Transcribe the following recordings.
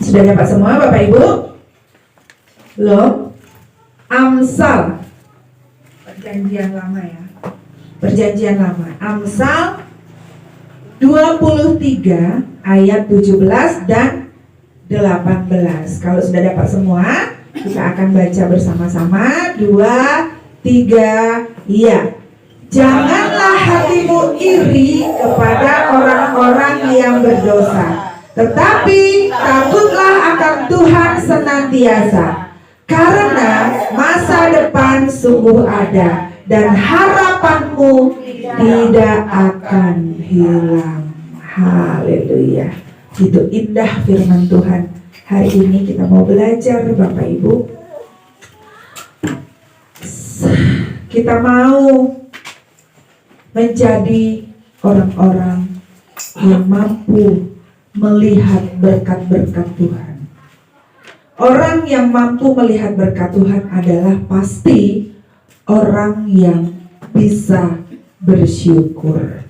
Sudah dapat semua Bapak Ibu? Belum? Amsal. Perjanjian lama ya. Perjanjian lama. Amsal 23 ayat 17 dan 18. Kalau sudah dapat semua, kita akan baca bersama-sama. 2, 3, iya. Janganlah hatimu iri kepada orang-orang yang berdosa, tetapi takutlah akan Tuhan senantiasa, karena masa depan sungguh ada dan harapanmu tidak akan hilang. Haleluya. Itu indah firman Tuhan. Hari ini kita mau belajar Bapak Ibu. Kita mau menjadi orang-orang yang mampu melihat berkat-berkat Tuhan. Orang yang mampu melihat berkat Tuhan adalah pasti orang yang bisa bersyukur.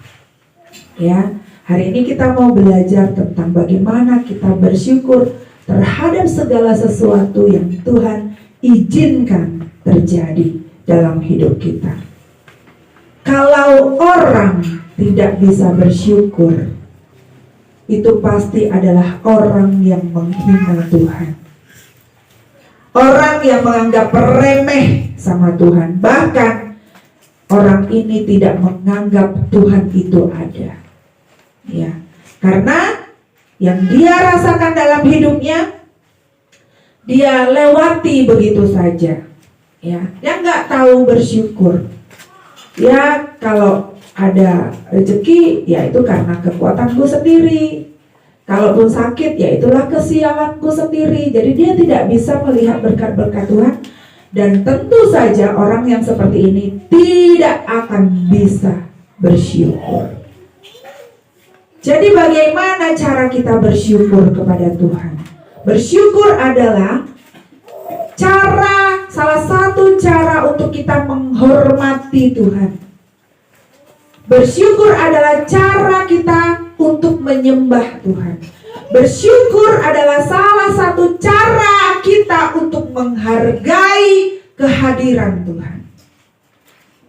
Ya, hari ini kita mau belajar tentang bagaimana kita bersyukur terhadap segala sesuatu yang Tuhan izinkan terjadi dalam hidup kita. Kalau orang tidak bisa bersyukur, itu pasti adalah orang yang menghina Tuhan. Orang yang menganggap remeh sama Tuhan. Bahkan orang ini tidak menganggap Tuhan itu ada. Ya, karena yang dia rasakan dalam hidupnya, dia lewati begitu saja. Ya, dia nggak tahu bersyukur. Ya, kalau ada rezeki, ya itu karena kekuatanku sendiri. Kalaupun sakit, ya itulah kesialanku sendiri. Jadi dia tidak bisa melihat berkat-berkat Tuhan. Dan tentu saja orang yang seperti ini tidak akan bisa bersyukur. Jadi bagaimana cara kita bersyukur kepada Tuhan? Bersyukur adalah salah satu cara untuk kita menghormati Tuhan. Bersyukur adalah cara kita untuk menyembah Tuhan. Bersyukur adalah salah satu cara kita untuk menghargai kehadiran Tuhan.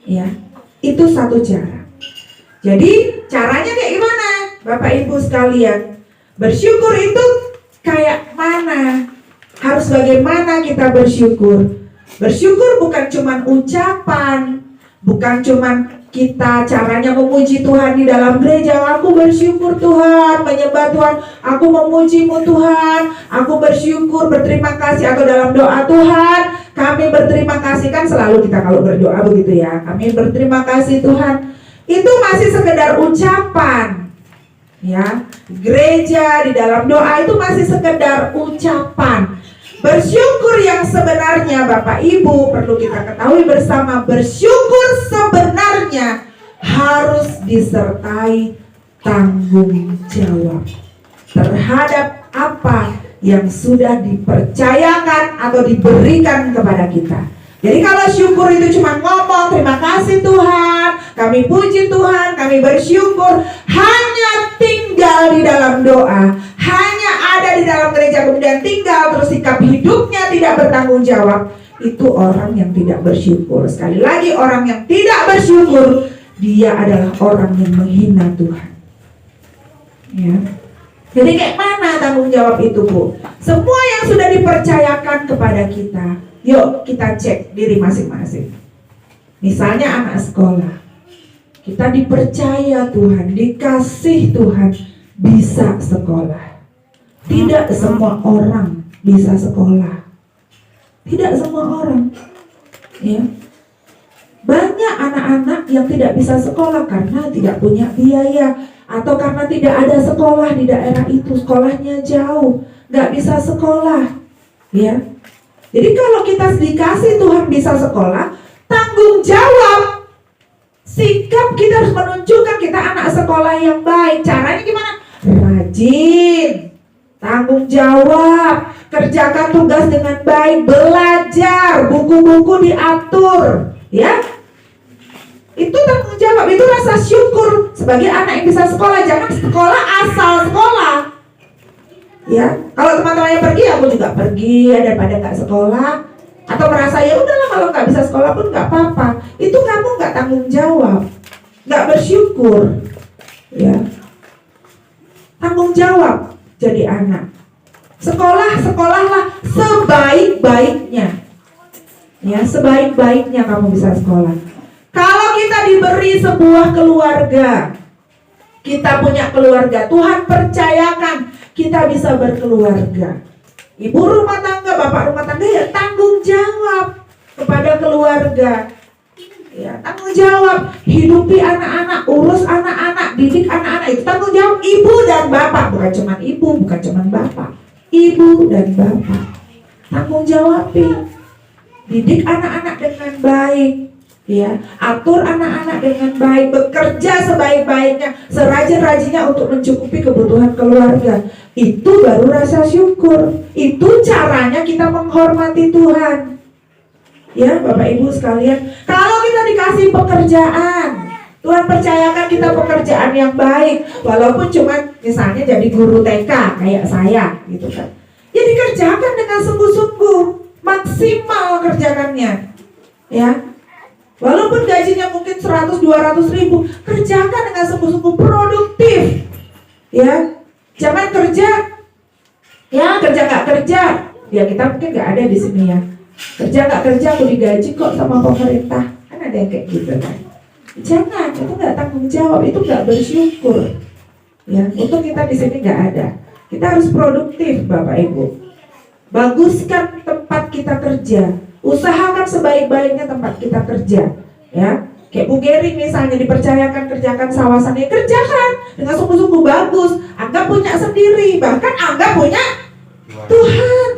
Ya, itu satu cara. Jadi caranya kayak gimana, Bapak Ibu sekalian? Bersyukur itu kayak mana? Harus bagaimana kita bersyukur? Bersyukur bukan cuma ucapan, bukan cuma kita caranya memuji Tuhan di dalam gereja. Aku bersyukur Tuhan, menyembah Tuhan, aku memuji-Mu Tuhan, aku bersyukur, berterima kasih. Atau dalam doa, Tuhan kami berterima kasih. Kan selalu kita kalau berdoa begitu ya, kami berterima kasih Tuhan. Itu masih sekedar ucapan. Ya, gereja di dalam doa itu masih sekedar ucapan. Bersyukur yang sebenarnya Bapak Ibu perlu kita ketahui bersama, bersyukur sebenarnya harus disertai tanggung jawab terhadap apa yang sudah dipercayakan atau diberikan kepada kita. Jadi kalau syukur itu cuma ngomong terima kasih Tuhan, kami puji Tuhan, kami bersyukur, hanya tinggal di dalam doa, hanya ada di dalam gereja kemudian tinggal terus sikap hidupnya tidak bertanggung jawab, itu orang yang tidak bersyukur. Sekali lagi, orang yang tidak bersyukur, dia adalah orang yang menghina Tuhan. Ya. Jadi kayak mana tanggung jawab itu, Bu? Semua yang sudah dipercayakan kepada kita, yuk kita cek diri masing-masing. Misalnya anak sekolah, kita dipercaya Tuhan, dikasih Tuhan bisa sekolah. Tidak semua orang bisa sekolah. Tidak semua orang. Ya. Banyak anak-anak yang tidak bisa sekolah karena tidak punya biaya, atau karena tidak ada sekolah di daerah itu, sekolahnya jauh, nggak bisa sekolah. Ya. Jadi kalau kita dikasih Tuhan bisa sekolah, tanggung jawab, sikap kita harus menunjukkan kita anak sekolah yang baik. Caranya gimana? Rajin, tanggung jawab, kerjakan tugas dengan baik, belajar, buku-buku diatur, ya. Itu tanggung jawab, itu rasa syukur sebagai anak yang bisa sekolah. Jangan sekolah asal sekolah. Ya, kalau teman-temannya pergi, aku juga pergi ya, daripada nggak sekolah. Atau merasa ya udahlah kalau nggak bisa sekolah pun nggak apa-apa. Itu kamu nggak tanggung jawab, nggak bersyukur. Ya, tanggung jawab jadi anak. Sekolahlah sebaik-baiknya. Ya, sebaik-baiknya kamu bisa sekolah. Kalau kita diberi sebuah keluarga, kita punya keluarga, Tuhan percayakan kita bisa berkeluarga. Ibu rumah tangga, bapak rumah tangga, ya tanggung jawab kepada keluarga. Ya, tanggung jawab hidupi anak-anak, urus anak-anak, didik anak-anak, itu tanggung jawab ibu dan bapak. Bukan cuma ibu, bukan cuma bapak, ibu dan bapak. Tanggung jawabin, didik anak-anak dengan baik. Ya, atur anak-anak dengan baik, bekerja sebaik-baiknya, serajin-rajinnya untuk mencukupi kebutuhan keluarga. Itu baru rasa syukur. Itu caranya kita menghormati Tuhan. Ya, Bapak Ibu sekalian, kalau kita dikasih pekerjaan, Tuhan percayakan kita pekerjaan yang baik, walaupun cuma misalnya jadi guru TK kayak saya, gitu kan. Ya dikerjakan dengan sungguh-sungguh, maksimal kerjakannya. Ya. Walaupun gajinya mungkin 100-200 ribu, kerjakan dengan sungguh-sungguh, produktif. Ya, jangan kerja, ya kerja nggak kerja. Ya kita mungkin nggak ada di sini ya. Kerja nggak kerja, aku digaji kok sama pemerintah. Kan ada yang kayak gitu kan. Jangan, itu nggak tanggung jawab, itu nggak bersyukur. Ya, untuk kita di sini nggak ada. Kita harus produktif, Bapak Ibu. Baguskan tempat kita kerja. Usahakan sebaik-baiknya tempat kita kerja, ya. Kayak Bu Geri misalnya dipercayakan kerjakan sawasannya, kerjakan dengan sungguh-sungguh bagus. Anggap punya sendiri, bahkan anggap punya Tuhan.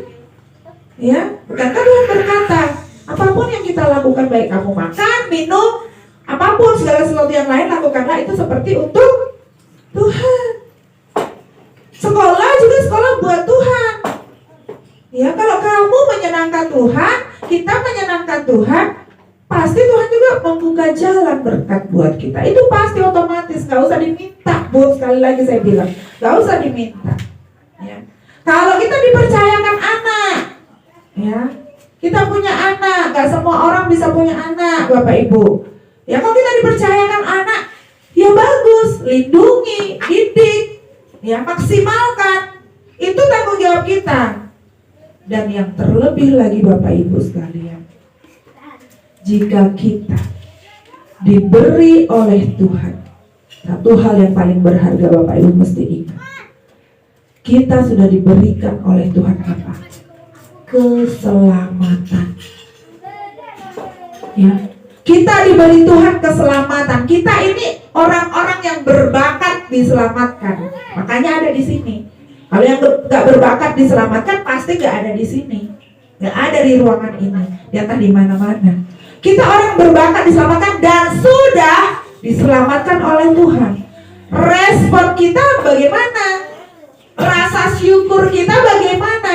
Ya, bukankah Tuhan berkata, apapun yang kita lakukan, baik kamu makan, minum, apapun segala sesuatu yang lain lakukanlah itu seperti untuk Tuhan. Sekolah juga sekolah buat Tuhan. Ya, kalau kamu menyenangkan Tuhan, kita menyenangkan Tuhan, pasti Tuhan juga membuka jalan berkat buat kita. Itu pasti otomatis, gak usah diminta. Bu, sekali lagi saya bilang, gak usah diminta. Ya. Kalau kita dipercayakan anak, ya, kita punya anak, gak semua orang bisa punya anak, Bapak Ibu. Ya, kalau kita dipercayakan anak, ya bagus, lindungi, didik, ya maksimalkan. Itu tanggung jawab kita. Dan yang terlebih lagi Bapak Ibu sekalian, jika kita diberi oleh Tuhan, satu hal yang paling berharga Bapak Ibu mesti ingat, kita sudah diberikan oleh Tuhan apa? Keselamatan. Ya, kita diberi Tuhan keselamatan. Kita ini orang-orang yang berbakat diselamatkan. Makanya ada di sini. Kalau yang gak berbakat diselamatkan pasti gak ada di sini, gak ada di ruangan ini, di atas di mana-mana. Kita orang berbakat diselamatkan dan sudah diselamatkan oleh Tuhan. Respon kita bagaimana? Rasa syukur kita bagaimana?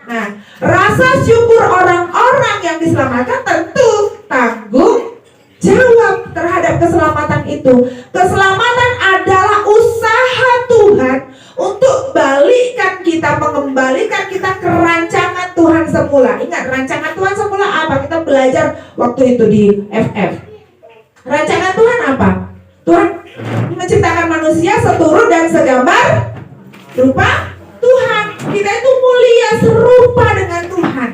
Nah, rasa syukur orang-orang yang diselamatkan tentu tanggung jawab terhadap keselamatan itu. Keselamatan adalah usaha Tuhan untuk balikan kita, mengembalikan kita ke rancangan Tuhan semula. Ingat, rancangan Tuhan semula apa? Kita belajar waktu itu di FF. Rancangan Tuhan apa? Tuhan menciptakan manusia seturut dan segambar rupa Tuhan. Kita itu mulia serupa dengan Tuhan.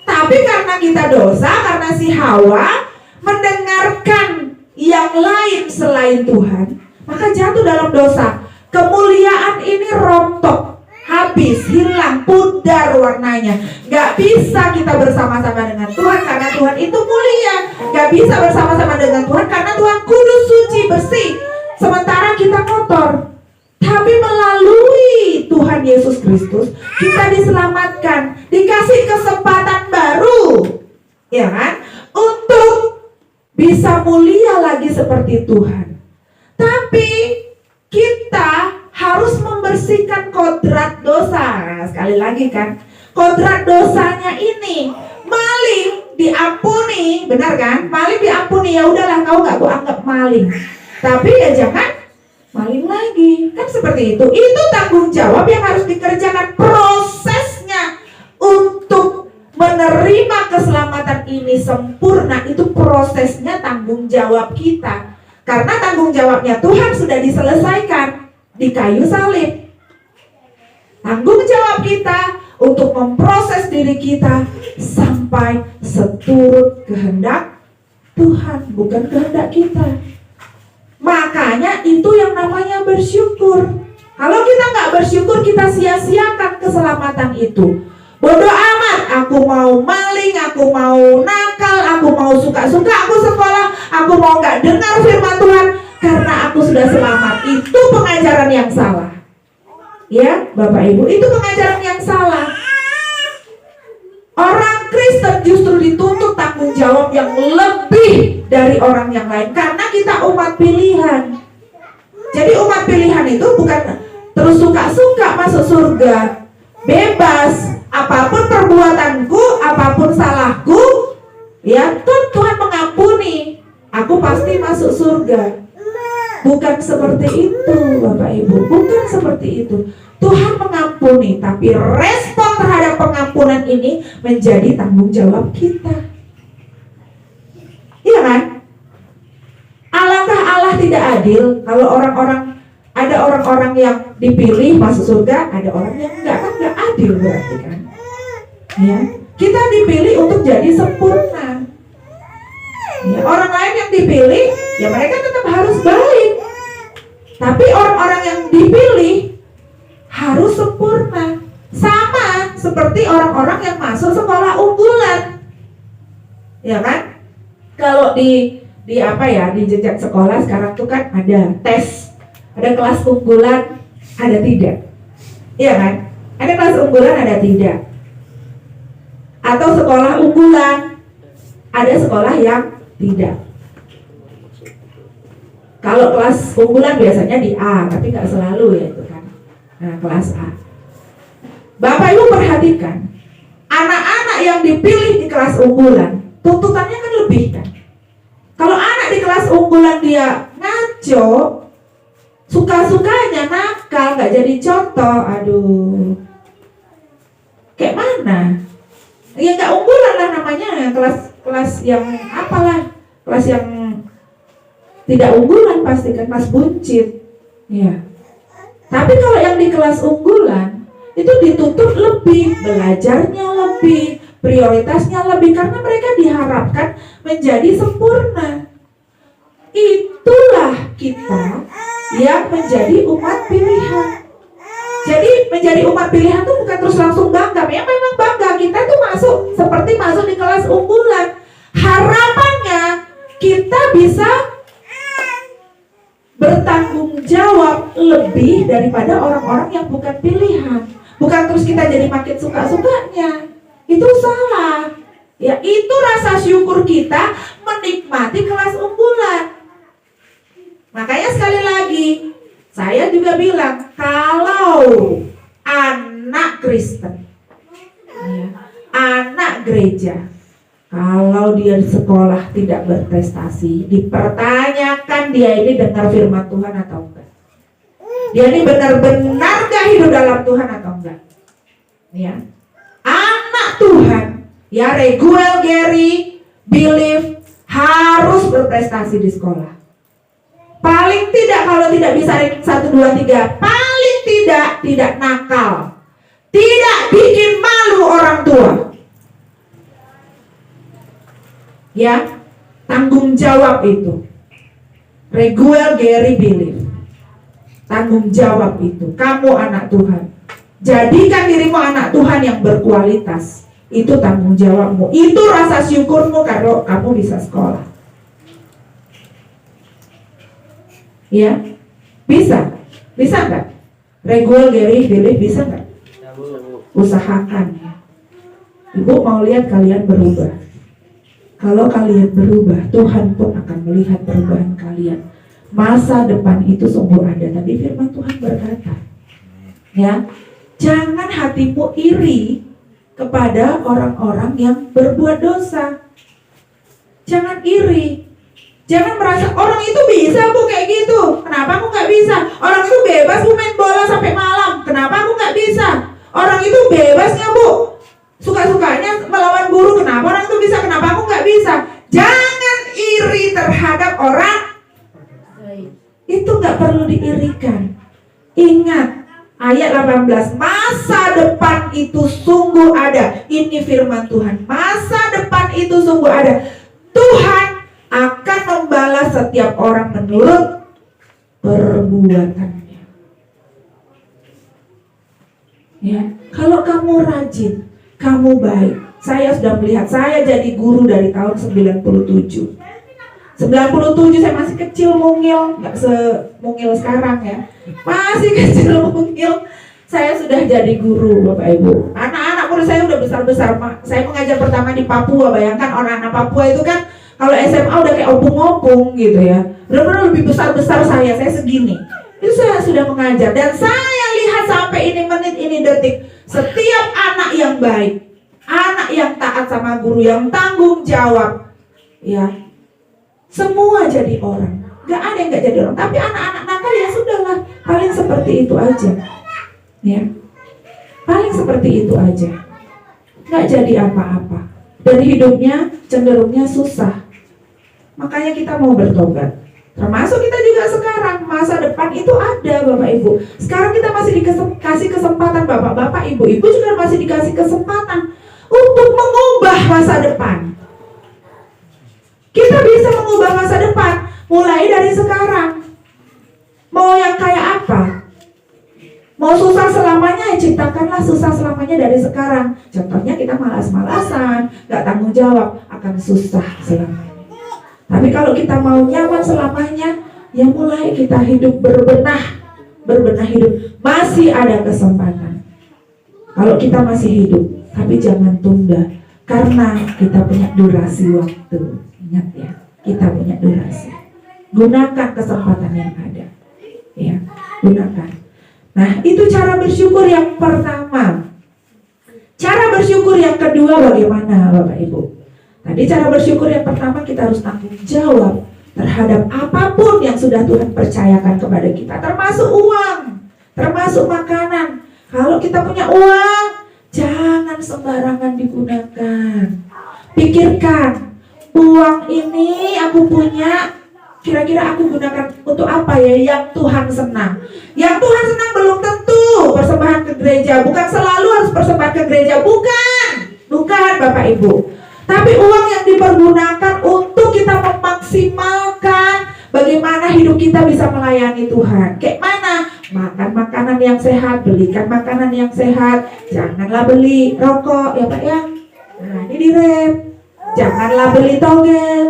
Tapi karena kita dosa, karena si Hawa mendengarkan yang lain selain Tuhan, maka jatuh dalam dosa. Kemuliaan ini rontok, habis, hilang, pudar warnanya. Gak bisa kita bersama-sama dengan Tuhan karena Tuhan itu mulia. Gak bisa bersama-sama dengan Tuhan karena Tuhan kudus, suci, bersih, sementara kita kotor. Tapi melalui Tuhan Yesus Kristus kita diselamatkan, dikasih kesempatan baru, ya kan, untuk bisa mulia lagi seperti Tuhan. Tapi kita harus membersihkan kodrat dosa. Nah, sekali lagi kan, kodrat dosanya ini, maling diampuni, benar kan? Maling diampuni, ya udahlah kau gak gua anggap maling. Tapi ya jangan maling lagi, kan seperti itu. Itu tanggung jawab yang harus dikerjakan sempurna, itu prosesnya tanggung jawab kita. Karena tanggung jawabnya Tuhan sudah diselesaikan di kayu salib. Tanggung jawab kita untuk memproses diri kita sampai seturut kehendak Tuhan, bukan kehendak kita. Makanya itu yang namanya bersyukur. Kalau kita nggak bersyukur, kita sia-siakan keselamatan itu. Bodoh amat, aku mau maling, aku mau nakal, aku mau suka-suka, aku sekolah, aku mau nggak dengar firman Tuhan karena aku sudah selamat. Itu pengajaran yang salah. Ya, Bapak Ibu, itu pengajaran yang salah. Orang Kristen justru dituntut tanggung jawab yang lebih dari orang yang lain karena kita umat pilihan. Jadi umat pilihan itu bukan terus suka-suka masuk surga, bebas, apapun perbuatanku, apapun salahku, ya Tuhan mengampuni, aku pasti masuk surga. Bukan seperti itu, Bapak Ibu, bukan seperti itu. Tuhan mengampuni, tapi respon terhadap pengampunan ini menjadi tanggung jawab kita. Iya kan? Alangkah Allah tidak adil kalau ada orang-orang yang dipilih masuk surga, ada orang yang enggak, kan enggak adil berarti kan? Ya, kita dipilih untuk jadi sempurna. Ya, orang lain yang dipilih, ya mereka tetap harus baik. Tapi orang-orang yang dipilih harus sempurna. Sama seperti orang-orang yang masuk sekolah unggulan. Ya kan? Kalau di jejak sekolah sekarang tuh kan ada tes, ada kelas unggulan, ada tidak. Iya kan? Ada kelas unggulan, ada tidak. Atau sekolah unggulan, ada sekolah yang tidak. Kalau kelas unggulan biasanya di A, tapi nggak selalu ya itu kan. Nah, kelas A. Bapak Ibu perhatikan, anak-anak yang dipilih di kelas unggulan, tuntutannya kan lebih kan. Kalau anak di kelas unggulan dia ngaco, suka-sukanya nakal, nggak jadi contoh, aduh, kayak mana? Ya nggak unggulan lah namanya, kelas yang apalah, kelas yang tidak unggulan pasti kan, kelas buncit, ya. Tapi kalau yang di kelas unggulan itu dituntut lebih, belajarnya lebih, prioritasnya lebih, karena mereka diharapkan menjadi sempurna. Itulah kita yang menjadi umat pilihan. Jadi menjadi umat pilihan itu bukan terus langsung bangga. Ya memang bangga, kita tuh masuk seperti masuk di kelas unggulan. Harapannya kita bisa bertanggung jawab lebih daripada orang-orang yang bukan pilihan. Bukan terus kita jadi makin suka-sukanya. Itu salah. Ya, itu rasa syukur kita menikmati kelas unggulan. Makanya sekali lagi, saya juga bilang, kalau anak Kristen, ya, anak gereja, kalau dia di sekolah tidak berprestasi, dipertanyakan dia ini dengar firman Tuhan atau enggak. Dia ini benar-benar gak hidup dalam Tuhan atau enggak. Ya, anak Tuhan, ya Reguel, Gary, Believe harus berprestasi di sekolah. Paling tidak kalau tidak bisa ranking 1, 2, 3, paling tidak nakal, tidak bikin malu orang tua. Ya, tanggung jawab itu. Reguel, Gary, Believe. Tanggung jawab itu. Kamu anak Tuhan. Jadikan dirimu anak Tuhan yang berkualitas. Itu tanggung jawabmu. Itu rasa syukurmu kalau kamu bisa sekolah. Ya, bisa. Bisa nggak? Reguel, Gary, Believe bisa nggak? Usahakan. Ibu mau lihat kalian berubah. Kalau kalian berubah, Tuhan pun akan melihat perubahan kalian. Masa depan itu sungguh ada. Tadi firman Tuhan berkata, ya, jangan hatimu iri kepada orang-orang yang berbuat dosa. Jangan iri. Jangan merasa orang itu bisa bu kayak gitu. Kenapa aku nggak bisa? Orang itu bebas bu main bola sampai malam. Kenapa aku nggak bisa? Orang itu bebasnya bu suka-sukanya melawan guru. Kenapa orang itu bisa? Kenapa aku nggak bisa? ayat 18, masa depan itu sungguh ada. Ini firman Tuhan, masa depan itu sungguh ada. Tuhan akan membalas setiap orang menurut perbuatannya. Ya, kalau kamu rajin, kamu baik. Saya sudah melihat, saya jadi guru dari tahun 97. 97 saya masih kecil mungil, nggak semungil sekarang ya. Masih kecil mungil, saya sudah jadi guru Bapak Ibu. Anak-anak murid saya udah besar-besar. Saya mengajar pertama di Papua, bayangkan orang-anak Papua itu kan kalau SMA udah kayak opung-opung gitu ya. Benar-benar lebih besar-besar saya segini. Itu saya sudah mengajar dan saya lihat sampai ini menit, ini detik, setiap anak yang baik, anak yang taat sama guru, yang tanggung jawab, ya, semua jadi orang. Gak ada yang gak jadi orang. Tapi anak-anak nakal ya sudahlah, paling seperti itu aja. Ya, paling seperti itu aja. Gak jadi apa-apa. Dan hidupnya cenderungnya susah. Makanya kita mau bertobat. Termasuk kita juga sekarang, masa depan itu ada Bapak Ibu. Sekarang kita masih dikasih kesempatan, Bapak-bapak, Ibu-ibu juga masih dikasih kesempatan untuk mengubah masa depan. Kita bisa mengubah masa depan mulai dari sekarang. Mau yang kayak apa? Mau susah selamanya, ciptakanlah susah selamanya dari sekarang. Contohnya kita malas-malasan, gak tanggung jawab, akan susah selamanya. Tapi kalau kita mau nyaman selamanya, ya mulai kita hidup berbenah hidup. Masih ada kesempatan. Kalau kita masih hidup, tapi jangan tunda, karena kita punya durasi waktu. Ingat ya, kita punya durasi. Gunakan kesempatan yang ada. Ya, gunakan. Nah, itu cara bersyukur yang pertama. Cara bersyukur yang kedua bagaimana Bapak Ibu? Tadi cara bersyukur yang pertama, kita harus tanggung jawab terhadap apapun yang sudah Tuhan percayakan kepada kita, termasuk uang, termasuk makanan. Kalau kita punya uang, jangan sembarangan digunakan. Pikirkan, uang ini aku punya, kira-kira aku gunakan untuk apa ya yang Tuhan senang. Yang Tuhan senang belum tentu persembahan ke gereja, bukan selalu harus persembahan ke gereja, bukan Bapak Ibu. Tapi uang yang dipergunakan untuk kita memaksimalkan bagaimana hidup kita bisa melayani Tuhan. Kayak mana? Makan makanan yang sehat, belikan makanan yang sehat. Janganlah beli rokok ya Pak ya. Nah ini direm. Janganlah beli togel.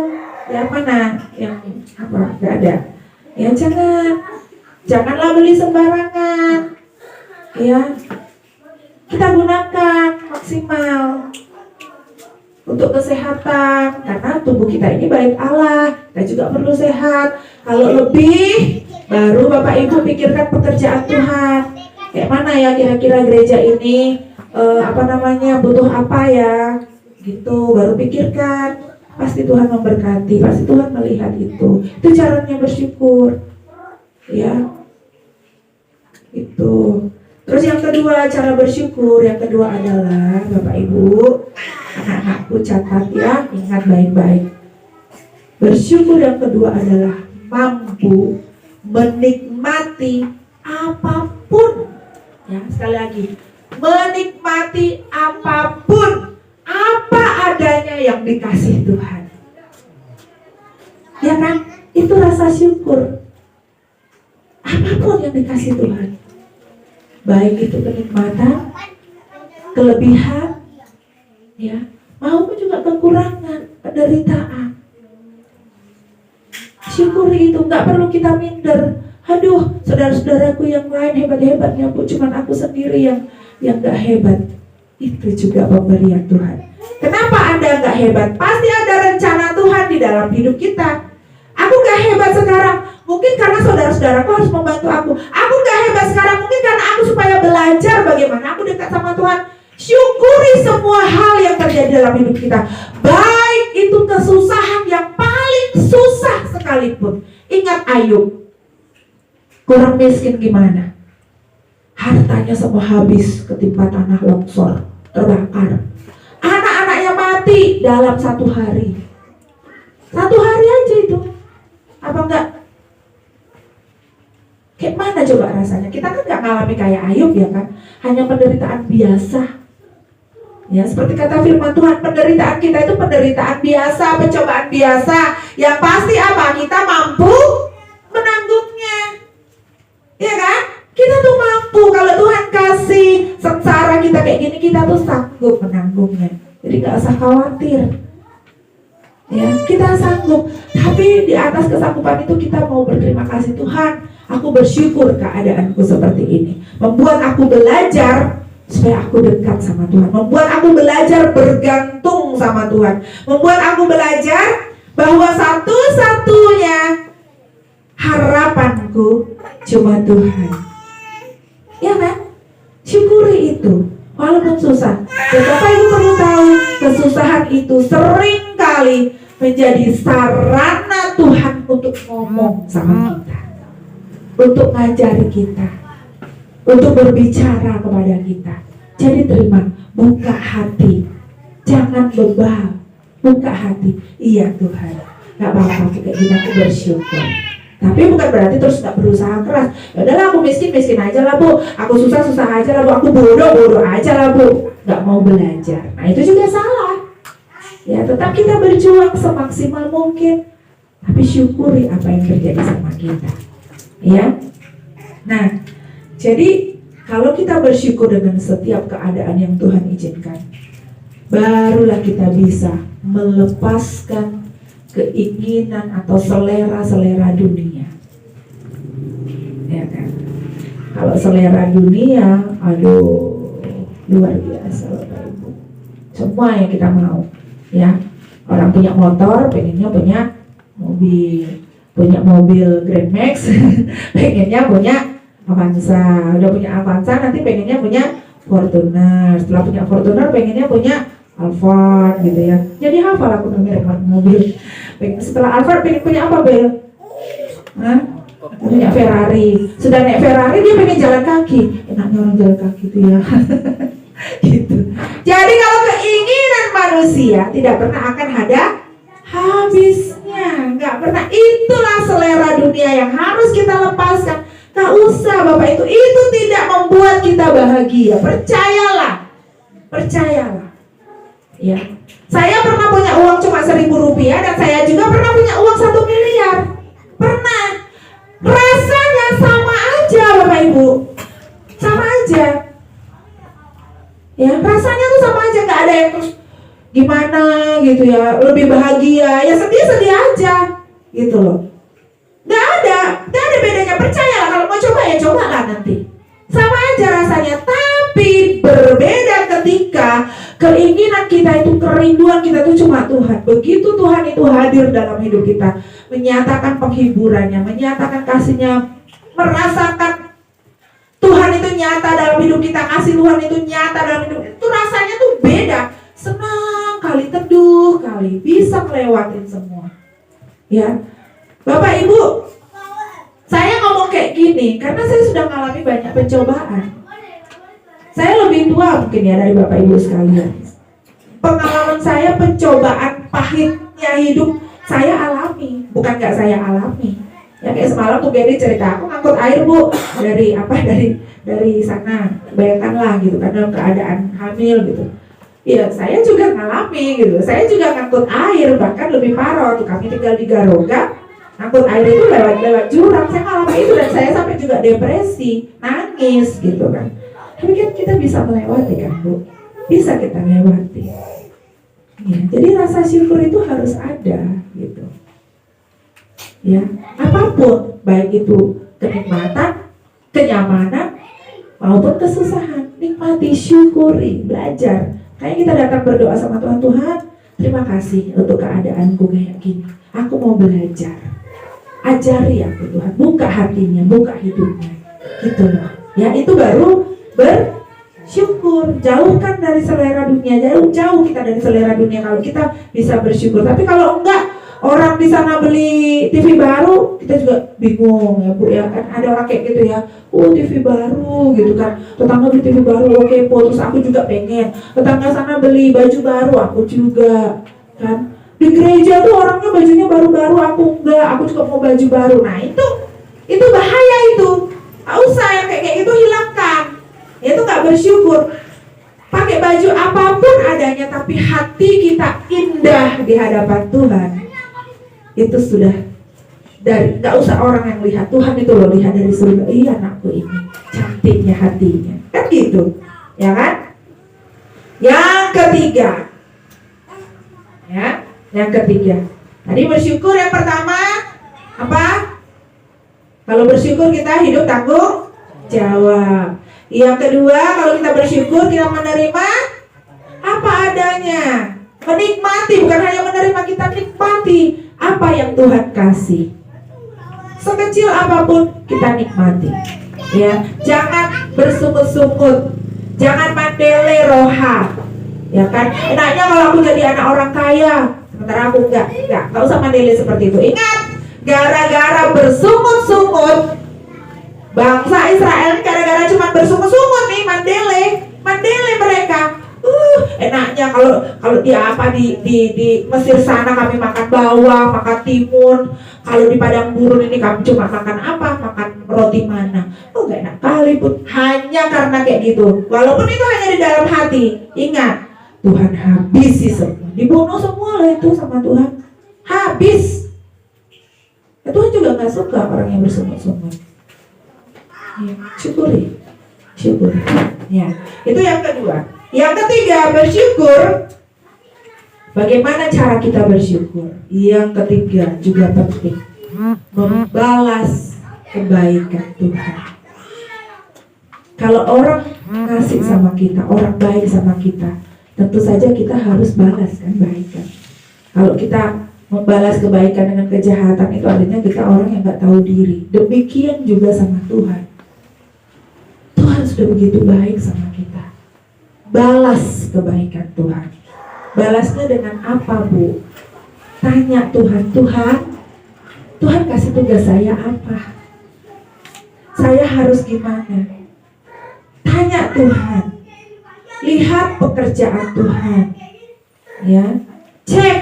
Yang mana? Yang apa? Gak ada. Ya janganlah beli sembarangan. Ya, kita gunakan maksimal untuk kesehatan, karena tubuh kita ini bait Allah, kita juga perlu sehat. Kalau lebih, baru Bapak Ibu pikirkan pekerjaan Tuhan. Kayak mana ya kira-kira gereja ini butuh apa ya? Gitu, baru pikirkan. Pasti Tuhan memberkati, pasti Tuhan melihat itu. Itu caranya bersyukur. Ya. Itu. Terus yang kedua, cara bersyukur yang kedua adalah Bapak Ibu, anak-anakku catat ya, ingat baik-baik. Bersyukur yang kedua adalah mampu menikmati apapun. Ya, sekali lagi, menikmati apapun, apa adanya yang dikasih Tuhan. Ya kan? Itu rasa syukur. Apapun yang dikasih Tuhan. Baik itu kenikmatan, kelebihan, ya, maupun juga kekurangan, penderitaan. Syukuri itu, nggak perlu kita minder. Aduh, saudara-saudaraku yang lain hebat-hebatnya, Bu, cuman aku sendiri yang nggak hebat. Itu juga pemberian Tuhan. Kenapa Anda nggak hebat? Pasti ada rencana Tuhan di dalam hidup kita. Aku nggak hebat sekarang, mungkin karena saudara-saudaraku harus membantu aku. Aku nggak hebat sekarang, mungkin karena aku supaya belajar bagaimana aku dekat sama Tuhan. Syukuri semua hal yang terjadi dalam hidup kita, baik itu kesusahan yang paling susah sekalipun. Ingat Ayub, kurang miskin gimana? Hartanya semua habis ketimpa tanah longsor, terbakar. Anak-anaknya mati dalam 1 hari. 1 hari aja itu. Apa enggak? Kayak mana coba rasanya? Kita kan gak ngalami kayak Ayub ya kan, hanya penderitaan biasa. Ya, seperti kata firman Tuhan, penderitaan kita itu penderitaan biasa, pencobaan biasa. Yang pasti apa? Kita mampu menanggungnya. Ya kan? Kita tuh mampu, kalau Tuhan kasih sengsara kita kayak gini, kita tuh sanggup menanggungnya. Jadi gak usah khawatir. Ya, kita sanggup. Tapi di atas kesanggupan itu kita mau berterima kasih, Tuhan, aku bersyukur keadaanku seperti ini. Membuat aku belajar supaya aku dekat sama Tuhan. Membuat aku belajar bergantung sama Tuhan. Membuat aku belajar bahwa satu-satunya harapanku cuma Tuhan. Ya kan? Syukuri itu. Walaupun susah. Dan Bapak Ibu perlu tahu, kesusahan itu sering kali menjadi sarana Tuhan untuk ngomong sama kita, untuk ngajari kita, untuk berbicara kepada kita. Jadi terima, buka hati, jangan bebal, buka hati. Iya Tuhan, gak apa-apa kayak gini, aku bersyukur. Tapi bukan berarti terus gak berusaha keras. Ya udahlah, aku miskin aja lah Bu, aku susah aja lah Bu, aku bodoh aja lah Bu. Gak mau belajar. Nah itu juga salah. Ya tetap kita berjuang semaksimal mungkin, tapi syukuri apa yang terjadi sama kita. Ya. Nah, jadi kalau kita bersyukur dengan setiap keadaan yang Tuhan izinkan, barulah kita bisa melepaskan keinginan atau selera dunia. Ya kan? Kalau selera dunia, aduh, luar biasa Bapak Ibu. Semua yang kita mau. Ya, orang punya motor, pengennya punya mobil Grand Max, pengennya punya Avanza. Udah punya Avanza, nanti pengennya punya Fortuner. Setelah punya Fortuner, pengennya punya Alphard gitu ya. Jadi hafal aku merek mobil. Setelah Alphard pengen punya apa Bel? Punya Ferrari. Sudah naik Ferrari dia pengen jalan kaki. Enaknya orang jalan kaki tuh ya. Gitu. Jadi kalau keinginan manusia tidak pernah akan ada habisnya, nggak pernah. Itulah selera dunia yang harus kita lepaskan. Tak usah Bapak itu tidak membuat kita bahagia. Percayalah, ya. Saya pernah punya uang cuma 1.000 rupiah dan saya juga pernah punya uang 1 miliar. Pernah. Rasanya sama aja Bapak Ibu, sama aja. Ya, rasanya tuh sama aja, nggak ada yang terus gimana gitu ya, lebih bahagia, ya sedih aja gitu loh. Nggak ada bedanya. Percayalah, kalau mau coba ya cobalah nanti. Sama aja rasanya, tapi berbeda ketika keinginan kita itu, kerinduan kita itu cuma Tuhan. Begitu Tuhan itu hadir dalam hidup kita, menyatakan penghiburannya, menyatakan kasihnya, merasakan Tuhan itu nyata dalam hidup kita, kasih Tuhan itu nyata dalam hidup kita, itu rasanya tuh beda. Senang kali, teduh kali, bisa melewatin semua. Ya, Bapak Ibu, saya ngomong kayak gini karena saya sudah mengalami banyak pencobaan. Saya lebih tua mungkin ya dari Bapak Ibu sekalian. Pengalaman saya, pencobaan pahitnya hidup saya alami, bukan gak saya alami. Ya kayak semalam tuh Gary cerita, aku ngangkut air Bu dari sana, bayangkanlah gitu kan, dalam keadaan hamil gitu. Ya saya juga ngalami gitu, saya juga ngangkut air, bahkan lebih parah waktu kami tinggal di Garoga, ngangkut air itu lewat jurang, saya ngalami itu dan saya sampai juga depresi, nangis gitu kan. Tapi kan kita bisa melewati kan Bu, bisa kita lewati. Ya, jadi rasa syukur itu harus ada gitu. Ya, apapun, baik itu kenikmatan, kenyamanan, maupun kesusahan, nikmati, syukuri, belajar. Kayak kita datang berdoa sama Tuhan, Tuhan, terima kasih untuk keadaanku kayak gini. Aku mau belajar. Ajari aku Tuhan, buka hatinya, buka hidupnya. Gitu loh. Ya, itu baru bersyukur. Jauhkan dari selera dunia, jauh kita dari selera dunia kalau kita bisa bersyukur. Tapi kalau enggak, orang di sana beli TV baru, kita juga bingung ya Bu ya kan, ada orang kayak gitu ya, TV baru gitu kan, tetangga beli TV baru, oke terus aku juga pengen, tetangga sana beli baju baru, aku juga kan, di gereja tuh orangnya bajunya baru-baru, aku enggak, aku juga mau baju baru. Nah itu bahaya itu. Gak usah yang kayak gitu, hilangkan. Itu gak bersyukur. Pakai baju apapun adanya, tapi hati kita indah di hadapan Tuhan, itu sudah dari, gak usah orang yang lihat, Tuhan itu loh lihat dari surga. Iya, anakku ini cantiknya hatinya, kan gitu, ya kan? Yang ketiga, ya, yang ketiga. Tadi bersyukur yang pertama apa? Kalau bersyukur kita hidup tanggung jawab. Yang kedua, kalau kita bersyukur kita menerima apa adanya, menikmati, bukan hanya menerima, kita nikmati apa yang Tuhan kasih. Sekecil apapun kita nikmati. Ya, jangan bersungut-sungut, jangan mandele roha. Ya kan? Enaknya kalau aku jadi anak orang kaya, sementara aku enggak usah mandele seperti itu. Ingat, gara-gara bersungut-sungut, bangsa Israel gara-gara cuma bersungut-sungut nih, mandele mereka. Enaknya kalau dia apa di Mesir sana kami makan bawang, makan timun. Kalau di padang gurun ini kami cuma makan apa? Makan roti mana? Gak enak kali pun. Hanya karena kayak gitu. Walaupun itu hanya di dalam hati. Ingat, Tuhan habisi semua. Dibunuh semua lah itu sama Tuhan. Habis. Tuhan juga gak suka orang yang bersungut-sungut. Ya, syukuri. Ya, itu yang kedua. Yang ketiga, bersyukur. Bagaimana cara kita bersyukur? Yang ketiga juga penting, membalas kebaikan Tuhan. Kalau orang ngasih sama kita, orang baik sama kita, tentu saja kita harus balas kan kebaikan. Kalau kita membalas kebaikan dengan kejahatan, itu artinya kita orang yang gak tahu diri. Demikian juga sama Tuhan. Tuhan sudah begitu baik sama kita. Balas kebaikan Tuhan. Balasnya dengan apa, Bu? Tanya Tuhan, Tuhan kasih tugas saya apa? Saya harus gimana? Tanya Tuhan. Lihat pekerjaan Tuhan. Ya, cek.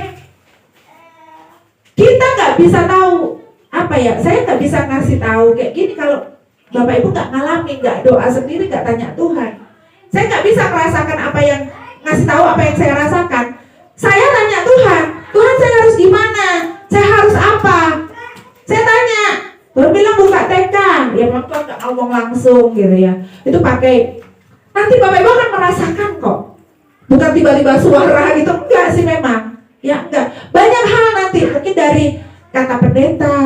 Kita nggak bisa tahu apa ya? Saya nggak bisa ngasih tahu kayak gini kalau Bapak Ibu nggak ngalamin, nggak doa sendiri, nggak tanya Tuhan. Saya nggak bisa merasakan apa yang ngasih tahu apa yang saya rasakan. Saya tanya Tuhan, Tuhan saya harus gimana? Saya harus apa? Saya tanya. Tuhan bilang buka TK, ya memang Tuhan nggak ngomong langsung gitu ya. Itu pakai. Nanti Bapak Ibu akan merasakan kok. Bukan tiba-tiba suara gitu, enggak sih memang. Ya enggak. Banyak hal nanti mungkin dari kata pendeta,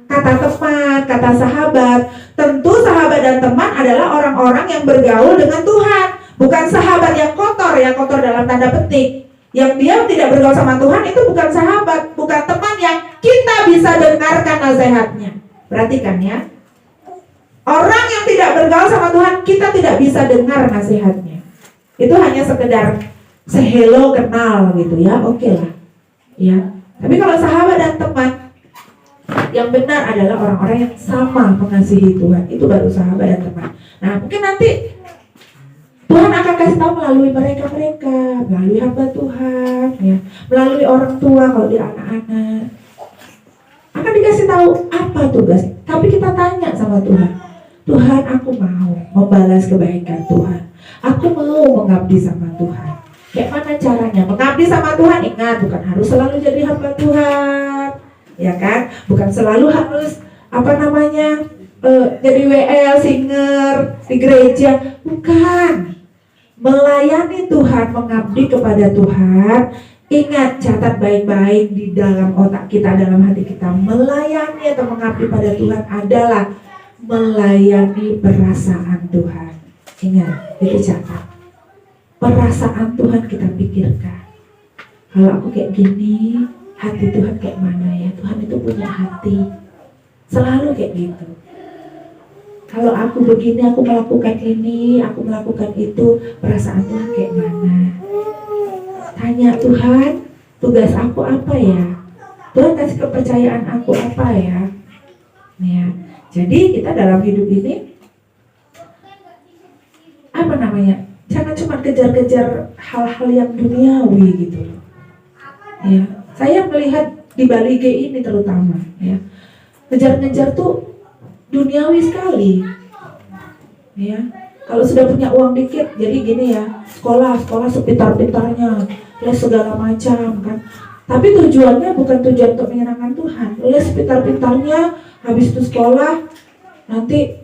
kata teman, kata sahabat. Tentu sahabat dan teman adalah orang-orang yang bergaul dengan Tuhan. Bukan sahabat yang kotor dalam tanda petik. Yang dia tidak bergaul sama Tuhan itu bukan sahabat, bukan teman yang kita bisa dengarkan nasihatnya. Perhatikan ya. Orang yang tidak bergaul sama Tuhan, kita tidak bisa dengar nasihatnya. Itu hanya sekedar sehelo kenal gitu ya, oke lah. Ya. Tapi kalau sahabat dan teman, yang benar adalah orang-orang yang sama mengasihi Tuhan. Itu baru sahabat dan teman. Nah, mungkin nanti Tuhan akan kasih tahu melalui mereka, melalui hamba Tuhan, ya, melalui orang tua kalau dia anak-anak. Akan dikasih tahu apa tugas. Tapi kita tanya sama Tuhan, Tuhan, aku mau membalas kebaikan Tuhan. Aku mau mengabdi sama Tuhan. Kayak mana caranya? Mengabdi sama Tuhan, ingat, bukan harus selalu jadi hamba Tuhan, ya kan? Bukan selalu harus jadi WL, singer di gereja, bukan. Melayani Tuhan, mengabdi kepada Tuhan. Ingat, catat baik-baik di dalam otak kita, dalam hati kita. Melayani atau mengabdi pada Tuhan adalah melayani perasaan Tuhan. Ingat, itu catat. Perasaan Tuhan kita pikirkan. Kalau aku kayak gini, hati Tuhan kayak mana ya? Tuhan itu punya hati. Selalu kayak gitu. Kalau aku begini, aku melakukan ini, aku melakukan itu, perasaan Tuhan kayak mana? Tanya Tuhan, tugas aku apa ya? Tuhan kasih kepercayaan aku apa ya? Ya. Jadi kita dalam hidup ini jangan cuma kejar-kejar hal-hal yang duniawi gitu. Ya, saya melihat di Bali G ini terutama, ya, ngejar-ngejar tuh duniawi sekali. Ya, kalau sudah punya uang dikit, jadi gini ya, sekolah sepintar-pintarnya, les segala macam kan. Tapi tujuannya bukan tujuan untuk menyenangkan Tuhan. Les pintar-pintarnya, habis itu sekolah, nanti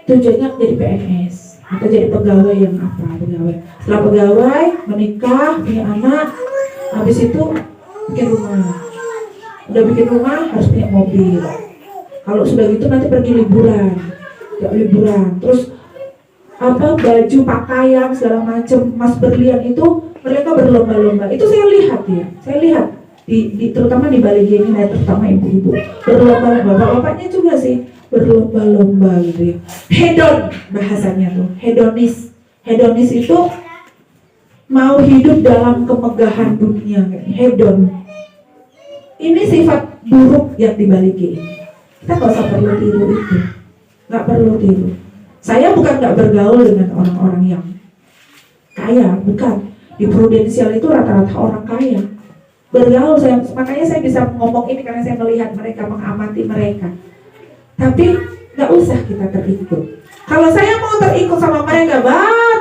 tujuannya jadi PNS atau jadi pegawai yang apa, pegawai. Setelah pegawai, menikah, punya anak, habis itu bikin rumah. Udah bikin rumah, harus punya mobil. Kalau sudah gitu nanti pergi liburan, terus apa, baju, pakaian, segala macam, emas berlian itu mereka berlomba-lomba. Itu saya lihat di terutama di Bali ini, terutama ibu-ibu berlomba-lomba, bapak-bapaknya juga sih berlomba-lomba gitu ya. Hedon bahasanya tuh, hedonis itu mau hidup dalam kemegahan dunia, hedon. Ini sifat buruk yang dibalik ini. Kita nggak usah perlu tiru itu, nggak perlu tiru. Saya bukan nggak bergaul dengan orang-orang yang kaya, bukan. Di Prudensial itu rata-rata orang kaya. Bergaul saya, makanya saya bisa ngomong ini karena saya melihat mereka, mengamati mereka. Tapi nggak usah kita terikut. Kalau saya mau terikut sama mereka,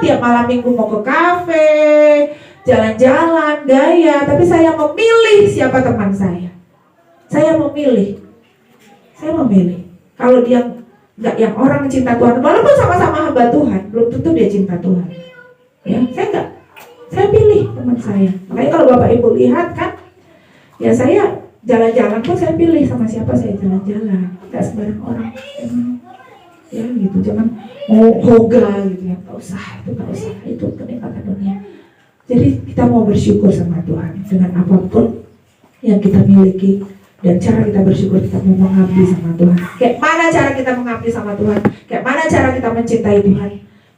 tiap malam minggu mau ke kafe, jalan-jalan, gaya. Tapi saya memilih siapa teman saya. Saya memilih. Kalau dia nggak yang orang cinta Tuhan, walaupun sama-sama hamba Tuhan, belum tentu dia cinta Tuhan. Ya, saya pilih teman saya. Makanya kalau Bapak Ibu lihat kan, ya saya jalan-jalan pun saya pilih sama siapa saya jalan-jalan. Nggak sembarang orang. Ya gitu, jangan mau hoga gitu ya, nggak usah, itu kenikmatan dunia. Jadi kita mau bersyukur sama Tuhan dengan apapun yang kita miliki. Dan cara kita bersyukur, kita mau mengabdi sama Tuhan. Kayak mana cara kita mengabdi sama Tuhan? Kayak mana cara kita mencintai Tuhan?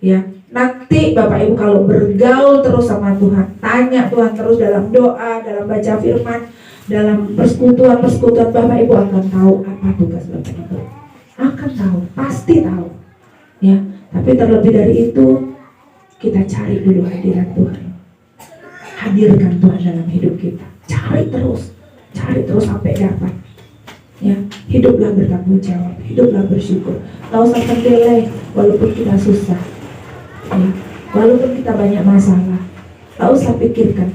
Ya, nanti Bapak Ibu kalau bergaul terus sama Tuhan, tanya Tuhan terus dalam doa, dalam baca firman, dalam persekutuan Bapak Ibu akan tahu apa tugas Bapak Ibu. Akan tahu, pasti tahu. Ya, tapi terlebih dari itu, kita cari dulu hadirat Tuhan. Hadirkan Tuhan dalam hidup kita. Cari terus sampai dapat. Ya, hiduplah bertanggung jawab, hiduplah bersyukur. Gak usah terdelay walaupun kita susah. Ya, walaupun kita banyak masalah, gak usah pikirkan.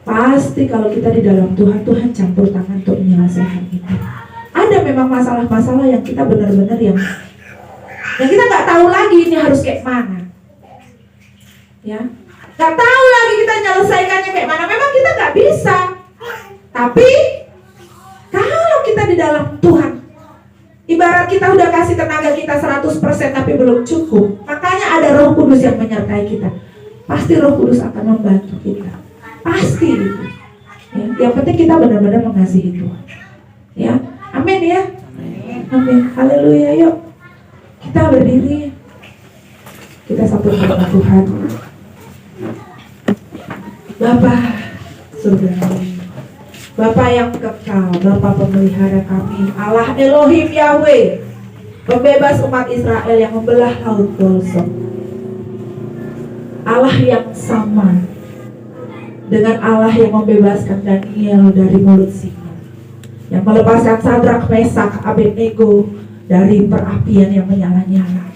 Pasti kalau kita di dalam Tuhan, Tuhan campur tangan untuk menyelesaikan itu. Ada memang masalah-masalah yang kita benar-benar yang kita nggak tahu lagi ini harus kayak mana. Ya, nggak tahu lagi kita menyelesaikannya kayak mana. Memang kita nggak bisa. Tapi kalau kita di dalam Tuhan, ibarat kita udah kasih tenaga kita 100% tapi belum cukup, makanya ada Roh Kudus yang menyertai kita. Pasti Roh Kudus akan membantu kita. Pasti itu. Ya, yang penting kita benar-benar mengasihi Tuhan. Ya, amin ya. Amin. Haleluya. Yuk kita berdiri. Kita sambut nama Tuhan. Bapa surgawi, Bapa yang kekal, Bapa pemelihara kami, Allah Elohim Yahweh, pembebas umat Israel yang membelah laut Golgota, Allah yang sama dengan Allah yang membebaskan Daniel dari mulut singa, yang melepaskan Sadrak, Mesak, Abednego dari perapian yang menyala-nyala,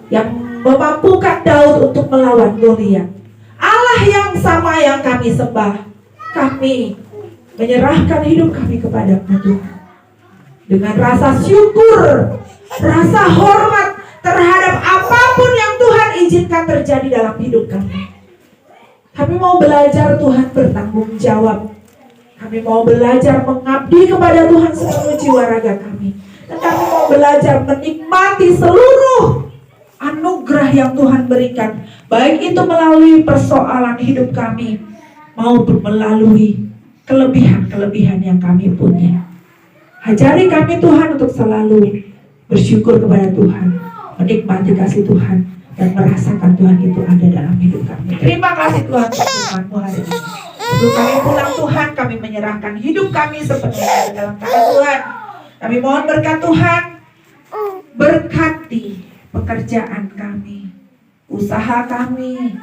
yang memampukan Daud untuk melawan Goliat. Allah yang sama yang kami sembah, kami menyerahkan hidup kami kepada-Mu Tuhan dengan rasa syukur, rasa hormat terhadap apapun yang Tuhan izinkan terjadi dalam hidup kami. Kami mau belajar Tuhan bertanggung jawab. Kami mau belajar mengabdi kepada Tuhan seluruh jiwa raga kami. Dan kami mau belajar menikmati seluruh anugerah yang Tuhan berikan, baik itu melalui persoalan hidup kami maupun melalui kelebihan-kelebihan yang kami punya. Ajari kami Tuhan untuk selalu bersyukur kepada Tuhan, menikmati kasih Tuhan, dan merasakan Tuhan itu ada dalam hidup kami. Terima kasih Tuhan untuk firman-Mu hari ini. Sebelum kami pulang Tuhan, kami menyerahkan hidup kami sepenuhnya dalam tangan Tuhan. Kami mohon berkat Tuhan, berkati pekerjaan kami, usaha kami,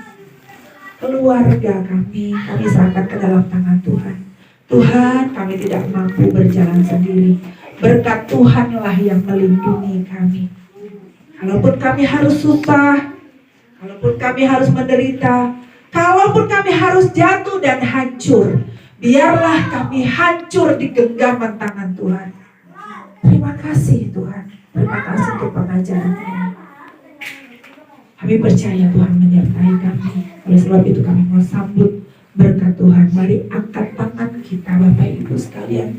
keluarga kami serahkan ke dalam tangan Tuhan. Tuhan, kami tidak mampu berjalan sendiri. Berkat Tuhanlah yang melindungi kami. Kalaupun kami harus susah, kalaupun kami harus menderita, kalaupun kami harus jatuh dan hancur, biarlah kami hancur di genggaman tangan Tuhan. Terima kasih Tuhan. Terima kasih untuk pengajaran ini. Kami percaya Tuhan menyertai kami. Oleh sebab itu kami mau sambut berkat Tuhan. Mari angkat tangan kita Bapak Ibu sekalian.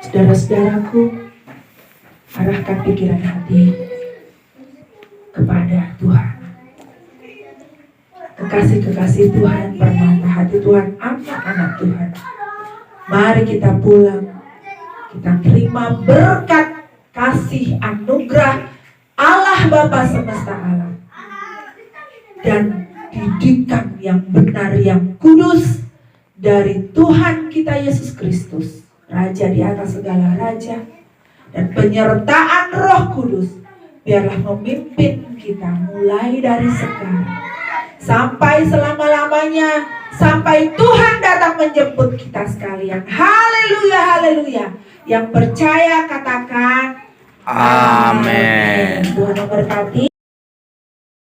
Saudara-saudaraku, arahkan pikiran hati kepada Tuhan. Kekasih-kekasih Tuhan, permata hati Tuhan, anak-anak Tuhan. Mari kita pulang. Kita terima berkat kasih anugerah Allah Bapa semesta alam. Dan didikan yang benar, yang kudus dari Tuhan kita Yesus Kristus, Raja di atas segala raja, dan penyertaan Roh Kudus biarlah memimpin kita mulai dari sekarang sampai selama-lamanya, sampai Tuhan datang menjemput kita sekalian. Haleluya, haleluya. Yang percaya katakan amin. Tuhan memberkati.